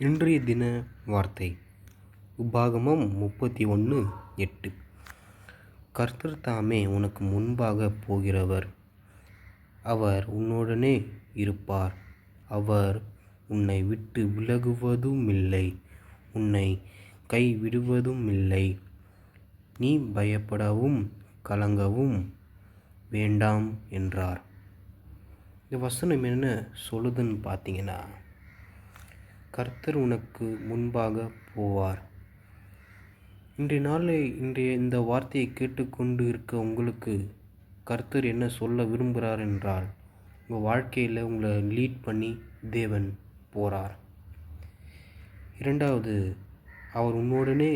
இன்றைய தின வார்த்தை உபாகமம் 31:8. கர்த்தர் தாமே உனக்கு முன்பாக போகிறவர், அவர் உன்னுடனே இருப்பார், அவர் உன்னை விட்டு விலகுவதுமில்லை, உன்னை கைவிடுவதுமில்லை. நீ பயப்படவும் கலங்கவும் வேண்டாம் என்றார். இந்த வசனம் என்ன சொல்லுதுன்னு பார்த்தீங்கன்னா, கர்த்தர் உனக்கு முன்பாக போவார். இன்றைய இந்த வார்த்தையை கேட்டுக்கொண்டு இருக்க உங்களுக்கு கர்த்தர் என்ன சொல்ல விரும்புகிறார் என்றால், உங்கள் வாழ்க்கையில் உங்களை லீட் பண்ணி தேவன் போகிறார். இரண்டாவது, அவர் உன்னுடனே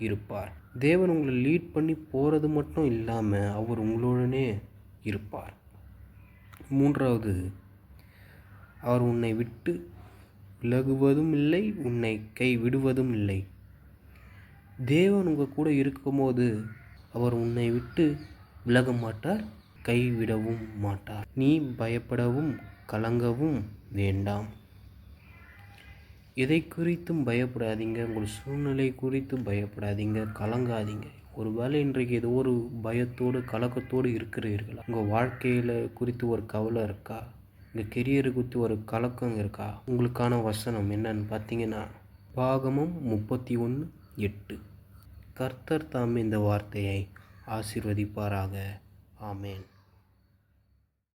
இருப்பார். தேவன் உங்களை லீட் பண்ணி போகிறது மட்டும் இல்லாமல் அவர் உங்களுடனே இருப்பார். மூன்றாவது, அவர் உன்னை விட்டு விலகுவதும் இல்லை, உன்னை கைவிடுவதும் இல்லை. தேவன் உங்கள் கூட இருக்கும்போது அவர் உன்னை விட்டு விலக மாட்டார், கைவிடவும் மாட்டார். நீ பயப்படவும் கலங்கவும் வேண்டாம். எதை குறித்தும் பயப்படாதீங்க, உங்கள் சூழ்நிலை குறித்து பயப்படாதீங்க, கலங்காதீங்க. ஒருவேளை இன்றைக்கு ஏதோ ஒரு பயத்தோடு கலக்கத்தோடு இருக்கிறீர்களா? உங்கள் வாழ்க்கையில் குறித்து ஒரு கவலை இருக்கா? உங்கள் கெரியரை குறித்து ஒரு கலக்கம் இருக்கா? உங்களுக்கான வசனம் என்னன்னு பார்த்தீங்கன்னா, உபாகமம் 31:8. கர்த்தர் தாமே இந்த வார்த்தையை ஆசீர்வதிப்பாராக. ஆமேன்.